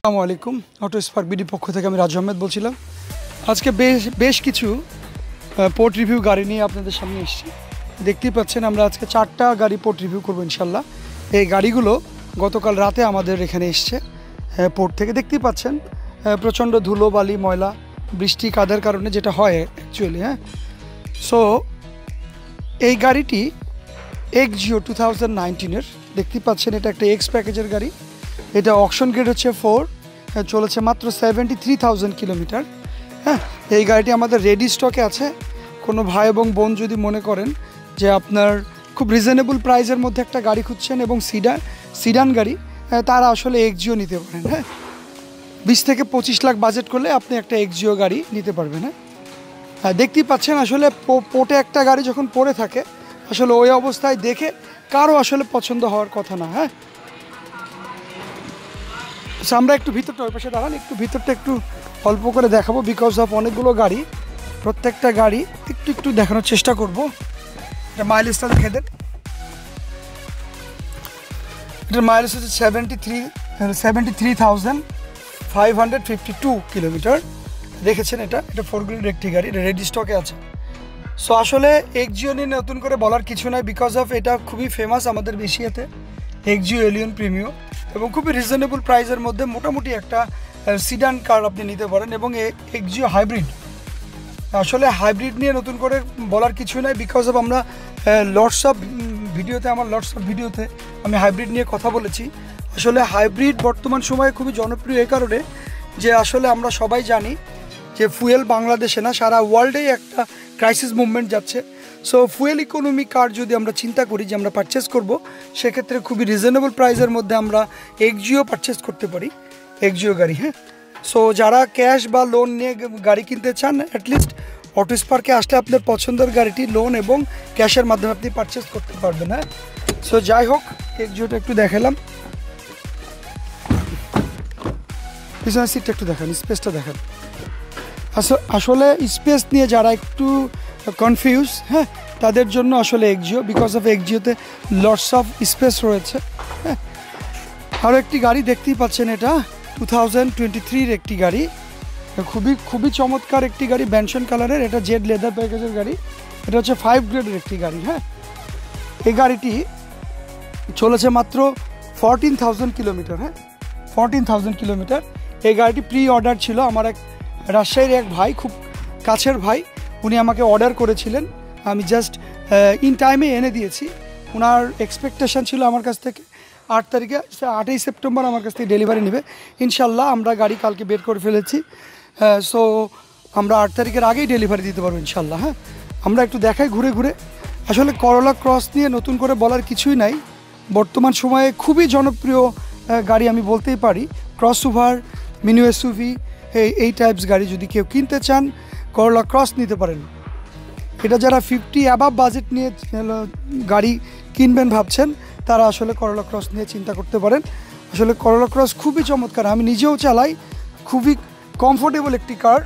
আসসালামু আলাইকুম। Auto spark BD পক্ষ থেকে আমি রাজু আহমেদ বলছিলাম। আজকে বেশ কিছু পোর্ট রিভিউ গাড়ি নিয়ে আপনাদের সামনে এসেছি। দেখতেই পাচ্ছেন আমরা আজকে 4টা গাড়ি পোর্ট রিভিউ করবো ইনশাল্লাহ। এই গাড়িগুলো গতকাল রাতে আমাদের এখানে এসছে পোর্ট থেকে। দেখতেই পাচ্ছেন প্রচণ্ড ধুলো বালি ময়লা বৃষ্টি কাদার কারণে যেটা হয় অ্যাকচুয়ালি। সো এই গাড়িটি এক্সজিও 2019-এর। দেখতেই পাচ্ছেন এটা একটা এক্স প্যাকেজের গাড়ি। এটা অকশন গ্রেড হচ্ছে 4, চলেছে মাত্র 73,000 কিলোমিটার। এই গাড়িটি আমাদের রেডি স্টকে আছে। কোনো ভাই এবং বোন যদি মনে করেন যে আপনার খুব রিজনেবল প্রাইসের মধ্যে একটা গাড়ি খুঁজছেন এবং সিডান গাড়ি, তারা আসলে এক্সজিও নিতে পারেন। 20 থেকে 25 লাখ বাজেট করলে আপনি একটা এক্সজিও গাড়ি নিতে পারবেন। দেখতেই পাচ্ছেন আসলে পোর্টে একটা গাড়ি যখন পড়ে থাকে আসলে ওই অবস্থায় দেখে কারো আসলে পছন্দ হওয়ার কথা না। আমরা একটু ভিতরটা ওই পাশে দাঁড়ান, একটু ভিতরটা একটু অল্প করে দেখাবো বিকজ অফ অনেকগুলো গাড়ি, প্রত্যেকটা গাড়ি একটু দেখানোর চেষ্টা করব। এটা মাইলেজটা দেখে দেন। এটার মাইলেজ হচ্ছে 73,552 কিলোমিটার। দেখেছেন এটা 4 গ্রিডের একটি গাড়ি, এটা রেডি স্টকে আছে। সো আসলে এক্সজিও নিয়ে নতুন করে বলার কিছু নাই বিকজ অফ এটা খুবই ফেমাস আমাদের এশিয়াতে, এক্সজিও এলিয়ন প্রিমিও, এবং খুবই রিজনেবল প্রাইসের মধ্যে মোটামুটি একটা সিডান কার আপনি নিতে পারেন। এবং এক্সজিও হাইব্রিড, আসলে হাইব্রিড নিয়ে নতুন করে বলার কিছু নাই বিকজ অফ আমরা লটস অফ ভিডিওতে আমি হাইব্রিড নিয়ে কথা বলেছি। আসলে হাইব্রিড বর্তমান সময়ে খুবই জনপ্রিয় এই কারণে যে আসলে আমরা সবাই জানি যে ফুয়েল বাংলাদেশে না সারা ওয়ার্ল্ডেই একটা ক্রাইসিস মুভমেন্ট যাচ্ছে। সো ফুয়েল ইকোনমি কার যদি আমরা চিন্তা করি যে আমরা পারচেস করব, সেক্ষেত্রে খুবই রিজনেবল প্রাইসের মধ্যে আমরা এক্সজিও পারচেস করতে পারি, এক্সজিও গাড়ি। সো যারা ক্যাশ বা লোন নিয়ে গাড়ি কিনতে চান, অ্যাটলিস্ট অটো স্পার্কে আসলে আপনার পছন্দের গাড়িটি লোন এবং ক্যাশের মাধ্যমে আপনি পারচেস করতে পারবেন। সো যাই হোক, এক্সজিওটা একটু দেখালাম। পিছনের সিটটা একটু দেখান, স্পেসটা দেখান। আসলে স্পেস নিয়ে যারা একটু কনফিউজ, তাদের জন্য আসলে এক্সজিও, বিকজ অফ এক্সজিওতে লটস অফ স্পেস রয়েছে। আরও একটি গাড়ি দেখতেই পাচ্ছেন, এটা 2023-এর একটি গাড়ি, খুবই চমৎকার একটি গাড়ি, ব্যানসন কালারের। এটা জেড লেদার প্যাকেজের গাড়ি। এটা হচ্ছে 5 গ্রেডের একটি গাড়ি। এই গাড়িটি চলেছে মাত্র 14,000 কিলোমিটার। 14,000 কিলোমিটার। এই গাড়িটি প্রি অর্ডার ছিল। আমার এক রাজশাহীর এক ভাই, খুব কাছের ভাই, উনি আমাকে অর্ডার করেছিলেন। আমি জাস্ট ইন টাইমে এনে দিয়েছি। ওনার এক্সপেকটেশান ছিল আমার কাছ থেকে 8 তারিখে, 8ই সেপ্টেম্বর আমার কাছ থেকে ডেলিভারি নেবে। ইনশাল্লাহ আমরা গাড়ি কালকে বের করে ফেলেছি। সো আমরা 8 তারিখের আগেই ডেলিভারি দিতে পারবো ইনশাল্লাহ। আমরা একটু দেখাই ঘুরে ঘুরে। আসলে করোলা ক্রস নিয়ে নতুন করে বলার কিছুই নাই। বর্তমান সময়ে খুবই জনপ্রিয় গাড়ি আমি বলতেই পারি। ক্রস ওভার, মিনি এসইউভি, এই টাইপস গাড়ি যদি কেউ কিনতে চান, করোলা ক্রস নিতে পারেন। এটা যারা 50 অ্যাবাভ বাজেট নিয়ে গাড়ি কিনবেন ভাবছেন, তারা আসলে করোলা ক্রস নিয়ে চিন্তা করতে পারেন। আসলে করোলা ক্রস খুবই চমৎকার, আমি নিজেও চালাই, খুবই কমফোর্টেবল একটি কার।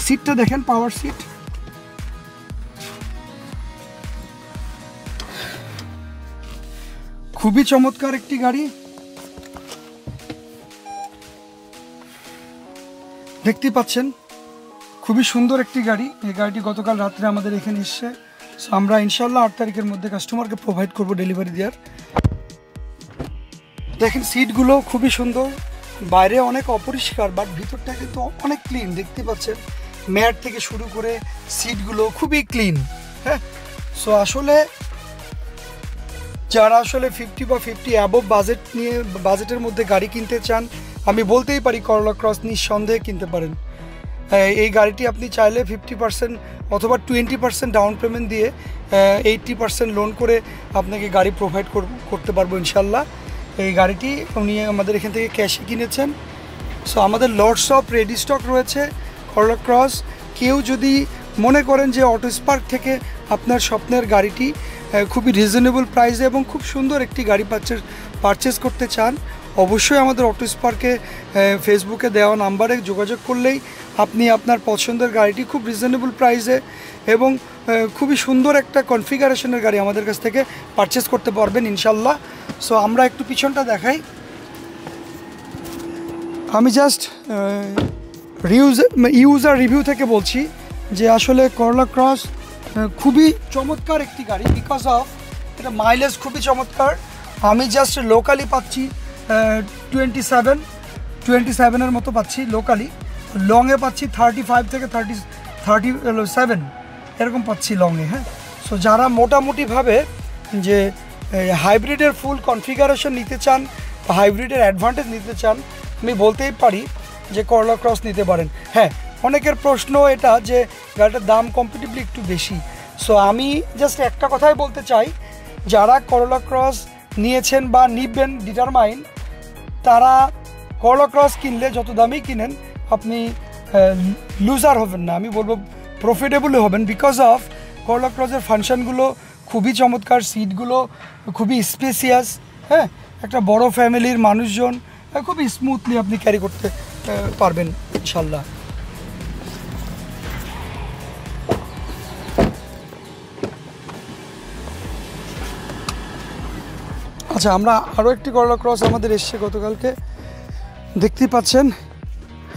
সিটটা দেখেন, পাওয়ার সিট। খুবই চমৎকার একটি গাড়ি, দেখতেই পাচ্ছেন, খুবই সুন্দর একটি গাড়ি। এই গাড়িটি গতকাল রাত্রে আমাদের এখানে এসছে। সো আমরা ইনশাল্লাহ 8 তারিখের মধ্যে কাস্টমারকে প্রোভাইড করবো ডেলিভারি দেওয়ার। দেখেন সিটগুলো খুবই সুন্দর, বাইরে অনেক অপরিষ্কার বাট ভিতরটা কিন্তু অনেক ক্লিন। দেখতে পাচ্ছেন ম্যাট থেকে শুরু করে সিটগুলো খুবই ক্লিন। সো আসলে যারা আসলে 50 বা 50 অ্যাবভ বাজেটের মধ্যে গাড়ি কিনতে চান, আমি বলতেই পারি করোলা ক্রস নিঃসন্দেহে কিনতে পারেন। এই গাড়িটি আপনি চাইলে 50% অথবা 20% ডাউন পেমেন্ট দিয়ে 80% লোন করে আপনাকে গাড়ি প্রোভাইড করতে পারবো ইনশাল্লাহ। এই গাড়িটি উনি আমাদের এখান থেকে ক্যাশে কিনেছেন। সো আমাদের লটস অফ রেডি স্টক রয়েছে করোলা ক্রস। কেউ যদি মনে করেন যে অটো স্পার্ক থেকে আপনার স্বপ্নের গাড়িটি খুবই রিজনেবল প্রাইসে এবং খুব সুন্দর একটি গাড়ি পারচেস করতে চান, অবশ্যই আমাদের অটো স্পার্কে ফেসবুকে দেওয়া নাম্বারে যোগাযোগ করলেই আপনি আপনার পছন্দের গাড়িটি খুব রিজনেবল প্রাইসে এবং খুবই সুন্দর একটা কনফিগারেশনের গাড়ি আমাদের কাছ থেকে পারচেস করতে পারবেন ইনশাল্লাহ। সো আমরা একটু পিছনটা দেখাই। আমি জাস্ট ইউজার রিভিউ থেকে বলছি যে আসলে করলা ক্রস খুবই চমৎকার একটি গাড়ি, বিকজ অফ এটা মাইলেজ খুবই চমৎকার। আমি জাস্ট লোকালি পাচ্ছি 27-এর মতো পাচ্ছি লোকালি, লংয়ে পাচ্ছি 35 থেকে 37 এরকম পাচ্ছি লংয়ে। হ্যাঁ, সো যারা মোটামুটিভাবে যে হাইব্রিডের ফুল কনফিগারেশন নিতে চান বা হাইব্রিডের অ্যাডভান্টেজ নিতে চান, আমি বলতেই পারি যে করলা ক্রস নিতে পারেন। হ্যাঁ, অনেকের প্রশ্ন এটা যে গাড়িটার দাম কম্পিটিভলি একটু বেশি। সো আমি জাস্ট একটা কথাই বলতে চাই, যারা করলা ক্রস নিয়েছেন বা নিবেন ডিটারমাইন, তারা করলা ক্রস কিনলে যত দামেই কিনেন আপনি লুজার হবেন না, আমি বলবো প্রফিটেবল হবেন। বিকজ অফ করলা ক্রসের ফাংশনগুলো খুবই চমৎকার, সিটগুলো খুবই স্পেসিয়াস। হ্যাঁ, একটা বড় ফ্যামিলির মানুষজন খুবই স্মুথলি আপনি ক্যারি করতে পারবেন ইনশাল্লাহ। আচ্ছা, আমরা আরও একটি করলা ক্রস আমাদের এসছে গতকালকে, দেখতেই পাচ্ছেন।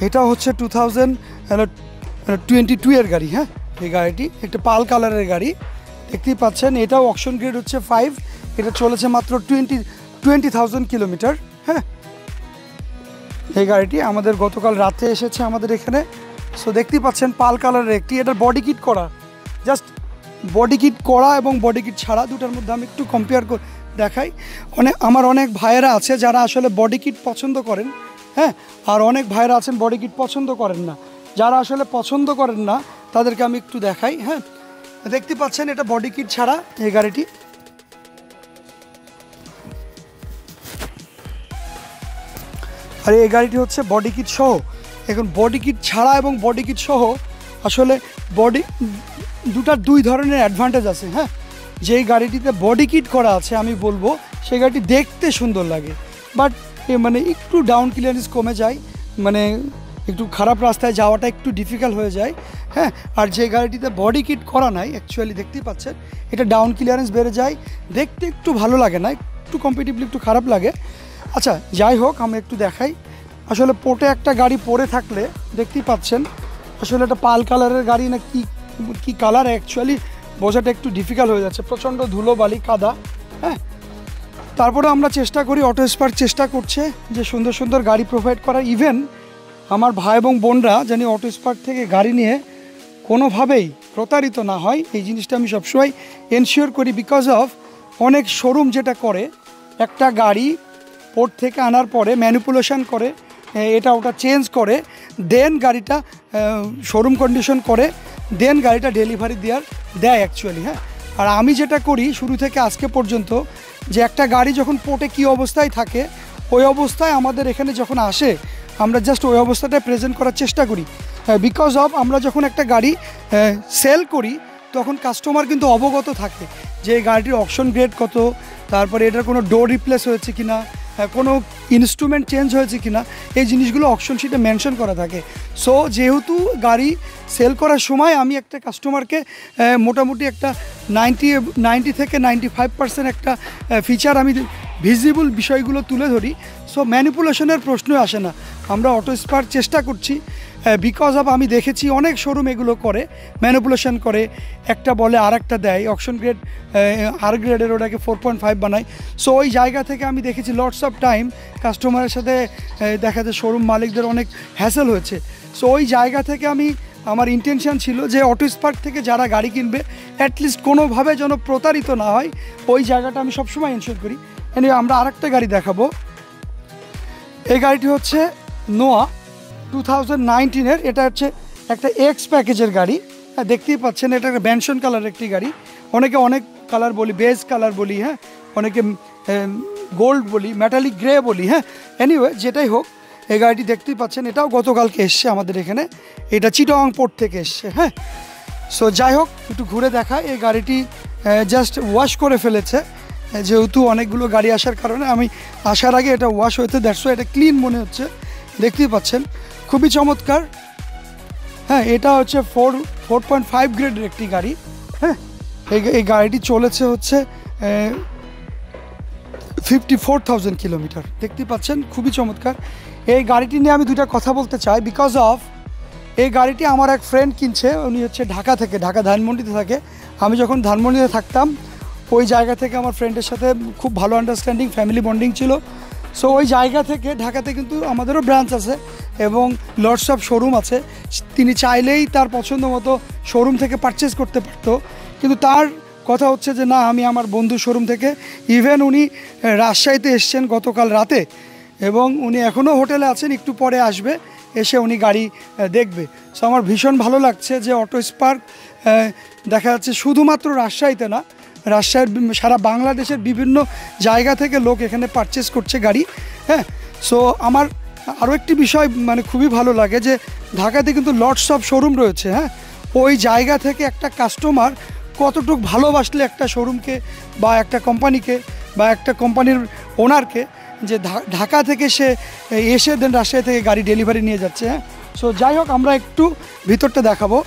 এটা হচ্ছে 2022 এর গাড়ি। হ্যাঁ, এই গাড়িটি একটা পাল কালারের গাড়ি, দেখতেই পাচ্ছেন। এটাও অকশন গ্রেড হচ্ছে 5, এটা চলেছে মাত্র 20,000 কিলোমিটার। হ্যাঁ, এই গাড়িটি আমাদের গতকাল রাতে এসেছে আমাদের এখানে। সো দেখতেই পাচ্ছেন পাল কালারের একটি, এটার বডি কিট করা, জাস্ট বডি কিট করা এবং বডি কিট ছাড়া দুটার মধ্যে আমি একটু কম্পেয়ার করে দেখাই। আমার অনেক ভাইয়েরা আছে যারা আসলে বডি কিট পছন্দ করেন। হ্যাঁ, আর অনেক ভাইয়েরা আছেন বডি কিট পছন্দ করেন না। যারা আসলে পছন্দ করেন না তাদেরকে আমি একটু দেখাই। হ্যাঁ, দেখতে পাচ্ছেন এটা বডি কিট ছাড়া এই গাড়িটি। আর এই গাড়িটি হচ্ছে বডি কিট সহ। এখন বডি কিট ছাড়া এবং বডি কিট সহ আসলে দুই ধরনের অ্যাডভান্টেজ আছে। হ্যাঁ, যেই গাড়িটিতে বডি কিট করা আছে আমি বলবো সেই গাড়িটি দেখতে সুন্দর লাগে, বাট মানে একটু ডাউন ক্লিয়ারেন্স কমে যায়, মানে একটু খারাপ রাস্তায় যাওয়াটা একটু ডিফিকাল্ট হয়ে যায়। হ্যাঁ, আর যে গাড়িটিতে বডি কিট করা নাই, অ্যাকচুয়ালি দেখতেই পাচ্ছেন এটা ডাউন ক্লিয়ারেন্স বেড়ে যায়, দেখতে একটু ভালো লাগে না, একটু কম্পিটিভলি একটু খারাপ লাগে। আচ্ছা, যাই হোক, আমি একটু দেখাই। আসলে পোর্টে একটা গাড়ি পরে থাকলে দেখতেই পাচ্ছেন আসলে এটা পাল কালারের গাড়ি না কি কালার, অ্যাকচুয়ালি বোঝাটা একটু ডিফিকাল্ট হয়ে যাচ্ছে, প্রচণ্ড ধুলো বালি কাদা। হ্যাঁ, তারপরে আমরা চেষ্টা করি, অটো স্পার্ক চেষ্টা করছে যে সুন্দর সুন্দর গাড়ি প্রোভাইড করা। ইভেন আমার ভাই এবং বোনরা জানি অটো স্পার্ক থেকে গাড়ি নিয়ে কোনোভাবেই প্রতারিত না হয়, এই জিনিসটা আমি সবসময় এনশিওর করি। বিকজ অফ অনেক শোরুম যেটা করে, একটা গাড়ি পোর্ট থেকে আনার পরে ম্যানিপুলেশন করে, এটা ওটা চেঞ্জ করে, দেন গাড়িটা শোরুম কন্ডিশন করে, দেন গাড়িটা ডেলিভারি দেয় অ্যাকচুয়ালি। হ্যাঁ, আর আমি যেটা করি শুরু থেকে আজকে পর্যন্ত, যে একটা গাড়ি যখন পোর্টে কী অবস্থায় থাকে ওই অবস্থায় আমাদের এখানে যখন আসে আমরা জাস্ট ওই অবস্থাটা প্রেজেন্ট করার চেষ্টা করি। বিকজ অফ আমরা যখন একটা গাড়ি সেল করি তখন কাস্টমার কিন্তু অবগত থাকে যে এই গাড়িটির অকশন গ্রেড কত, তারপরে এটার কোনো ডোর রিপ্লেস হয়েছে কিনা, কোনো ইনস্ট্রুমেন্ট চেঞ্জ হয়েছে কিনা, এই জিনিসগুলো অকশন শিটে মেনশন করা থাকে। সো যেহেতু গাড়ি সেল করার সময় আমি একটা কাস্টমারকে মোটামুটি একটা 90 থেকে 95% একটা ফিচার আমি ভিজিবল বিষয়গুলো তুলে ধরি। সো ম্যানিপুলেশনের প্রশ্নই আসে না। আমরা অটো স্পার্ক চেষ্টা করছি, বিকজ অফ আমি দেখেছি অনেক শোরুম এগুলো করে, ম্যানিপুলেশন করে, একটা বলে আর একটা দেয়, অকশন গ্রেড আর গ্রেডের ওটাকে 4.5 বানায়। সো ওই জায়গা থেকে আমি দেখেছি লটস অফ টাইম কাস্টমারের সাথে দেখা যায় শোরুম মালিকদের অনেক হ্যাসেল হয়েছে। সো ওই জায়গা থেকে আমার ইন্টেনশন ছিল যে অটো স্পার্ক থেকে যারা গাড়ি কিনবে অ্যাটলিস্ট কোনোভাবে যেন প্রতারিত না হয়, ওই জায়গাটা আমি সবসময় এনশিওর করি। এনিওয়ে, আমরা আরেকটা গাড়ি দেখাবো। এই গাড়িটি হচ্ছে নোয়া 2019-এর, এটা হচ্ছে একটা এক্স প্যাকেজের গাড়ি। হ্যাঁ, দেখতেই পাচ্ছেন এটা একটা ব্যানসন কালার একটি গাড়ি, অনেকে অনেক কালার বলি, বেজ কালার বলি, হ্যাঁ, অনেকে গোল্ড বলি, মেটালিক গ্রে বলি। হ্যাঁ, এনিওয়ে যেটাই হোক, এই গাড়িটি দেখতেই পাচ্ছেন এটাও গতকালকে এসছে আমাদের এখানে, এটা চিটাগং পোর্ট থেকে এসছে। হ্যাঁ, সো যাই হোক, একটু ঘুরে দেখায়। এই গাড়িটি জাস্ট ওয়াশ করে ফেলেছে, যেহেতু অনেকগুলো গাড়ি আসার কারণে আমি আসার আগে এটা ওয়াশ হয়েছে, দ্যাটস এটা ক্লিন মনে হচ্ছে, দেখতেই পাচ্ছেন খুবই চমৎকার। হ্যাঁ, এটা হচ্ছে 4.5 গ্রেডের একটি গাড়ি। হ্যাঁ, এই গাড়িটি চলেছে হচ্ছে 54,000 কিলোমিটার। দেখতে পাচ্ছেন খুবই চমৎকার। এই গাড়িটি নিয়ে আমি দুইটা কথা বলতে চাই। বিকজ অফ এই গাড়িটি আমার এক ফ্রেন্ড কিনছে, উনি হচ্ছে ঢাকা থেকে, ঢাকা ধানমন্ডিতে থাকে। আমি যখন ধানমন্ডিতে থাকতাম ওই জায়গা থেকে আমার ফ্রেন্ডের সাথে খুব ভালো আন্ডারস্ট্যান্ডিং, ফ্যামিলি বন্ডিং ছিল। সো ওই জায়গা থেকে ঢাকাতে কিন্তু আমাদেরও ব্রাঞ্চ আছে এবং লটস অফ শোরুম আছে। তিনি চাইলেই তার পছন্দ মতো শোরুম থেকে পারচেস করতে পারতো, কিন্তু তার কথা হচ্ছে যে না, আমি আমার বন্ধু শোরুম থেকে, ইভেন উনি রাজশাহীতে এসছেন গতকাল রাতে এবং উনি এখনও হোটেলে আছেন, একটু পরে আসবে, এসে উনি গাড়ি দেখবে। সো আমার ভীষণ ভালো লাগছে যে অটো স্পার্ক দেখা যাচ্ছে শুধুমাত্র রাজশাহীতে না, রাজশাহীর সারা বাংলাদেশের বিভিন্ন জায়গা থেকে লোক এখানে পারচেস করছে গাড়ি। হ্যাঁ, সো আমার আরও একটি বিষয় মানে খুবই ভালো লাগে যে ঢাকাতে কিন্তু লটস অফ শোরুম রয়েছে। হ্যাঁ, ওই জায়গা থেকে একটা কাস্টমার কতটুকু ভালোবাসলে একটা শোরুমকে বা একটা কোম্পানিকে বা একটা কোম্পানির ওনারকে, যে ঢাকা থেকে সে এসে দেন রাজশাহী থেকে গাড়ি ডেলিভারি নিয়ে যাচ্ছে। হ্যাঁ, সো যাই হোক, আমরা একটু ভিতরটা দেখাবো।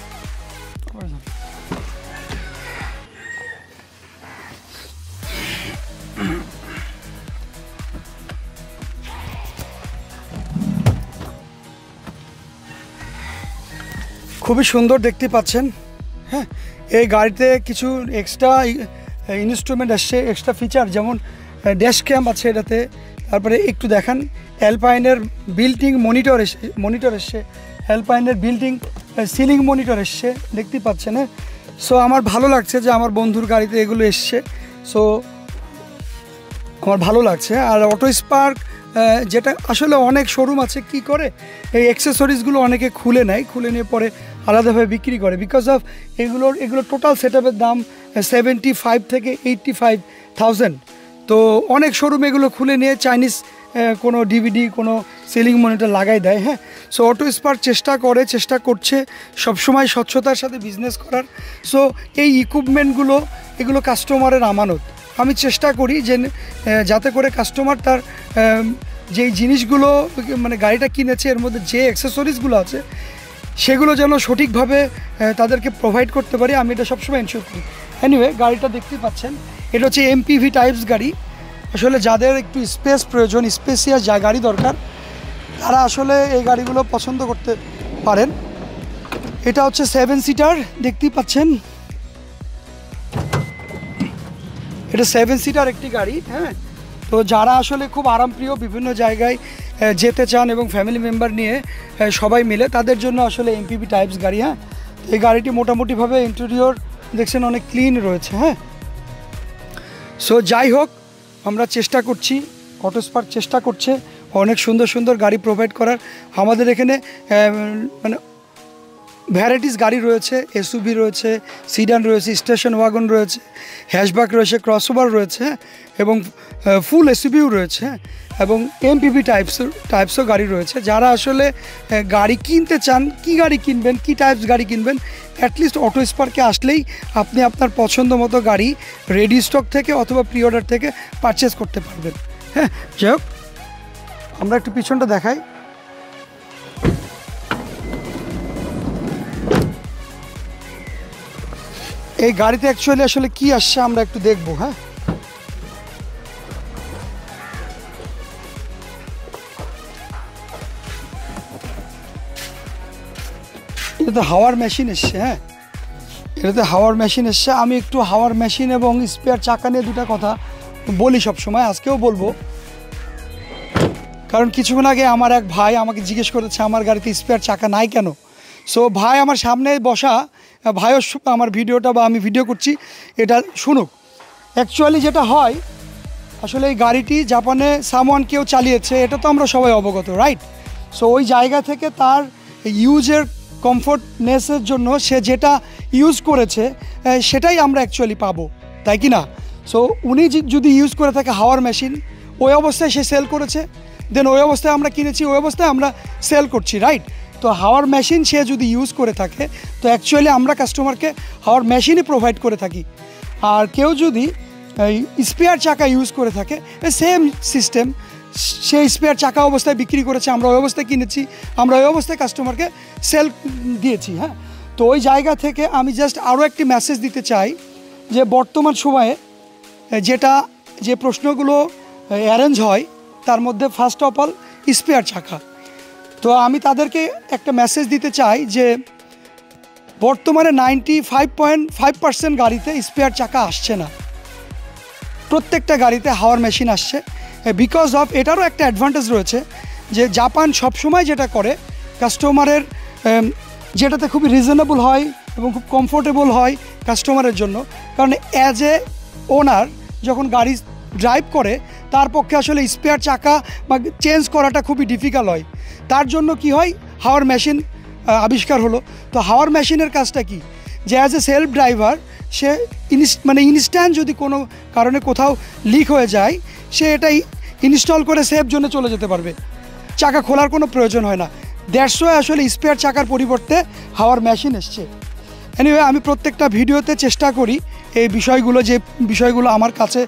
খুবই সুন্দর দেখতে পাচ্ছেন। হ্যাঁ, এই গাড়িতে কিছু এক্সট্রা ইনস্ট্রুমেন্ট আসছে, এক্সট্রা ফিচার, যেমন ড্যাশ ক্যাম আছে এটাতে। তারপরে একটু দেখান, অ্যালপাইনের বিল্টিং মনিটর এসছে, অ্যালপাইনের বিল্টিং সিলিং মনিটর এসছে, দেখতে পাচ্ছেন। হ্যাঁ, সো আমার ভালো লাগছে যে আমার বন্ধুর গাড়িতে এগুলো এসছে। সো আমার ভালো লাগছে। আর অটো স্পার্ক যেটা আসলে অনেক শোরুম আছে কি করে, এই অ্যাক্সেসরিজগুলো অনেকে খুলে নেয়, খুলে নিয়ে পরে আলাদাভাবে বিক্রি করে। বিকজ অফ এগুলো টোটাল সেটআপের দাম 75 থেকে 85,000। তো অনেক শোরুম এগুলো খুলে নিয়ে চাইনিজ কোনো ডিভিডি, কোনো সিলিং মনিটর লাগাই দেয়। হ্যাঁ, সো অটো স্পার্ক চেষ্টা করছে সবসময় স্বচ্ছতার সাথে বিজনেস করার। সো এই ইকুইপমেন্টগুলো এগুলো কাস্টমারের আমানত। আমি চেষ্টা করি যে যাতে করে কাস্টমার তার যেই জিনিসগুলো মানে গাড়িটা কিনেছে এর মধ্যে যে অ্যাক্সেসরিজগুলো আছে সেগুলো যেন সঠিকভাবে তাদেরকে প্রোভাইড করতে পারি, আমি এটা সবসময় এনশিওর করি। এনিওয়ে, গাড়িটা দেখতে পাচ্ছেন, এটা হচ্ছে এমপিভি টাইপস গাড়ি। আসলে যাদের একটু স্পেস প্রয়োজন, স্পেসিয়াস যা গাড়ি দরকার, তারা আসলে এই গাড়িগুলো পছন্দ করতে পারেন। এটা হচ্ছে 7 সিটার, দেখতেই পাচ্ছেন, এটা 7 সিটার একটি গাড়ি। হ্যাঁ, তো যারা আসলে খুব আরামপ্রিয়, বিভিন্ন জায়গায় যেতে চান এবং ফ্যামিলি মেম্বার নিয়ে সবাই মিলে, তাদের জন্য আসলে এমপিভি টাইপস গাড়ি। হ্যাঁ, এই গাড়িটি মোটামুটিভাবে ইন্টেরিয়র দেখছেন অনেক ক্লিন রয়েছে। হ্যাঁ, সো যাই হোক, আমরা চেষ্টা করছি, অটো স্পার্ক চেষ্টা করছে অনেক সুন্দর সুন্দর গাড়ি প্রোভাইড করার। আমাদের এখানে মানে ভ্যারাইটিস গাড়ি রয়েছে, এসইউভি রয়েছে, সিডান রয়েছে, স্টেশন ওয়াগন রয়েছে, হ্যাশব্যাক রয়েছে, ক্রসওভার রয়েছে এবং ফুল এসইউভিও রয়েছে এবং এমপিভি টাইপসও গাড়ি রয়েছে। যারা আসলে গাড়ি কিনতে চান, কি গাড়ি কিনবেন, কি টাইপস গাড়ি কিনবেন, অ্যাটলিস্ট অটো স্পার্কে আসলেই আপনি আপনার পছন্দ মতো গাড়ি রেডি স্টক থেকে অথবা প্রি অর্ডার থেকে পারচেস করতে পারবেন। হ্যাঁ, যাই হোক, আমরা একটু পিছনটা দেখাই। এই গাড়িতে অ্যাকচুয়ালি আসলে কি আসছে আমরা একটু দেখবো। হ্যাঁ, এটাতে হাওয়ার মেশিন এসছে। হ্যাঁ, এটাতে হাওয়ার মেশিন এসছে। আমি একটু হাওয়ার মেশিন এবং স্পেয়ার চাকা নিয়ে দুটা কথা বলি সবসময়, আজকেও বলবো। কারণ কিছুক্ষণ আগে আমার এক ভাই আমাকে জিজ্ঞেস করেছে আমার গাড়িতে স্পেয়ার চাকা নাই কেন। সো ভাই আমার সামনে বসা, ভাইও আমার ভিডিওটা বা আমি ভিডিও করছি এটা শুনুক। অ্যাকচুয়ালি যেটা হয়, আসলে এই গাড়িটি জাপানে সামওয়ান কেউ চালিয়েছে, এটা তো আমরা সবাই অবগত, রাইট? সো ওই জায়গা থেকে তার ইউজের কমফোর্টনেসের জন্য সে যেটা ইউজ করেছে সেটাই আমরা অ্যাকচুয়ালি পাবো, তাই কি না? সো উনি যদি ইউজ করে থাকে হাওয়ার মেশিন, ওই অবস্থায় সে সেল করেছে, দেন ওই অবস্থায় আমরা কিনেছি, ওই অবস্থায় আমরা সেল করছি, রাইট? তো হাওয়ার মেশিন সে যদি ইউজ করে থাকে, তো অ্যাকচুয়ালি আমরা কাস্টমারকে হাওয়ার মেশিনই প্রোভাইড করে থাকি। আর কেউ যদি স্পেয়ার চাকা ইউজ করে থাকে, সেম সিস্টেম, সেই স্পেয়ার চাকা অবস্থায় বিক্রি করেছে, আমরা ওই অবস্থায় কিনেছি, আমরা ওই অবস্থায় কাস্টমারকে সেল দিয়েছি। হ্যাঁ, তো ওই জায়গা থেকে আমি জাস্ট আরও একটি মেসেজ দিতে চাই যে বর্তমান সময়ে যে প্রশ্নগুলো অ্যারেঞ্জ হয় তার মধ্যে ফার্স্ট অফ অল স্পেয়ার চাকা। তো আমি তাদেরকে একটা মেসেজ দিতে চাই যে বর্তমানে 95.5% গাড়িতে স্পেয়ার চাকা আসছে না, প্রত্যেকটা গাড়িতে হাওয়ার মেশিন আসছে। বিকজ অফ এটারও একটা অ্যাডভান্টেজ রয়েছে যে জাপান সবসময় যেটা করে কাস্টমারের যেটাতে খুবই রিজনেবল হয় এবং খুব কমফোর্টেবল হয় কাস্টমারের জন্য। কারণ অ্যাজ এ ওনার যখন গাড়ি ড্রাইভ করে তার পক্ষে আসলে স্পেয়ার চাকা বা চেঞ্জ করাটা খুবই ডিফিকাল্ট হয়। তার জন্য কি হয়, হাওয়ার মেশিন আবিষ্কার হলো। তো হাওয়ার মেশিনের কাজটা কি, যে as a self driver say instant যদি কোনো কারণে কোথাও লিক হয়ে যায় সে এটাই ইনস্টল করে সেফ জোনে চলে যেতে পারবে, চাকা খোলার কোনো প্রয়োজন হয় না। দেড়শো আসলে স্পেয়ার চাকার পরিবর্তে হাওয়ার মেশিন এসছে। এনিওয়ে আমি প্রত্যেকটা ভিডিওতে চেষ্টা করি এই বিষয়গুলো, যে বিষয়গুলো আমার কাছে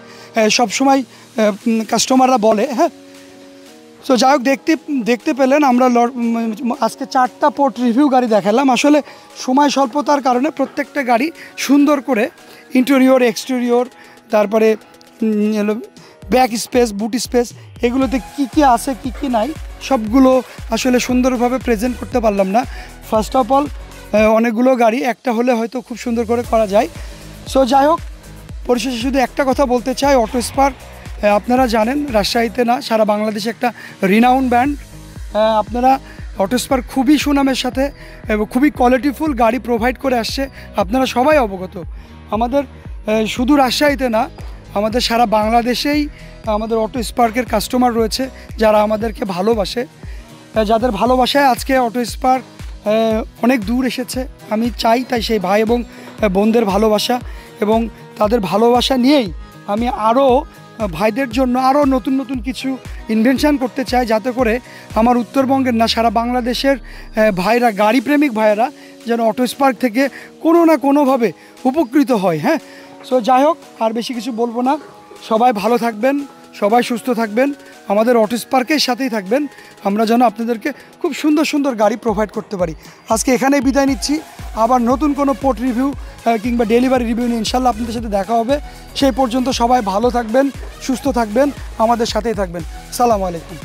সবসময় কাস্টমাররা বলে। হ্যাঁ, সো যাই হোক, দেখতে পেলেন আমরা আজকে 4টা পোর্ট রিভিউ গাড়ি দেখালাম। আসলে সময় স্বল্পতার কারণে প্রত্যেকটা গাড়ি সুন্দর করে ইন্টেরিয়র এক্সটেরিয়র, তারপরে ব্যাক স্পেস, বুট স্পেস, এগুলোতে কি কি আছে কি কি নাই সবগুলো আসলে সুন্দরভাবে প্রেজেন্ট করতে পারলাম না। ফার্স্ট অফ অল অনেকগুলো গাড়ি একটা হলে হয়তো খুব সুন্দর করে করা যায়। সো যাই হোক, পরিশেষে শুধু একটা কথা বলতে চাই, অটো স্পার্ক আপনারা জানেন রাজশাহীতে না সারা বাংলাদেশে একটা রিনাউন্ড ব্র্যান্ড। আপনারা অটো স্পার্ক খুবই সুনামের সাথে এবং খুবই কোয়ালিটিফুল গাড়ি প্রোভাইড করে আসছে, আপনারা সবাই অবগত। আমাদের শুধু রাজশাহীতে না, আমাদের সারা বাংলাদেশেই আমাদের অটো স্পার্কের কাস্টমার রয়েছে যারা আমাদেরকে ভালোবাসে, যাদের ভালোবাসায় আজকে অটো স্পার্ক অনেক দূর এসেছে। আমি চাই তাই সেই ভাই এবং বোনদের ভালোবাসা এবং তাদের ভালোবাসা নিয়েই আমি আরও ভাইদের জন্য আরও নতুন নতুন কিছু ইনভেনশন করতে চাই, যাতে করে আমার উত্তরবঙ্গের না সারা বাংলাদেশের ভাইরা, গাড়ি প্রেমিক ভাইয়েরা যেন অটো স্পার্ক থেকে কোনো না কোনোভাবে উপকৃত হয়। হ্যাঁ, সো যাই হোক, আর বেশি কিছু বলবো না। সবাই ভালো থাকবেন, সবাই সুস্থ থাকবেন, আমাদের অটো স্পার্কের সাথেই থাকবেন, আমরা যেন আপনাদেরকে খুব সুন্দর সুন্দর গাড়ি প্রোভাইড করতে পারি। আজকে এখানেই বিদায় নিচ্ছি, আবার নতুন কোনো পোর্ট রিভিউ কিংবা ডেলিভারি রিভিউ নিয়ে ইনশাল্লাহ আপনাদের সাথে দেখা হবে। সেই পর্যন্ত সবাই ভালো থাকবেন, সুস্থ থাকবেন, আমাদের সাথেই থাকবেন। আসসালামু আলাইকুম।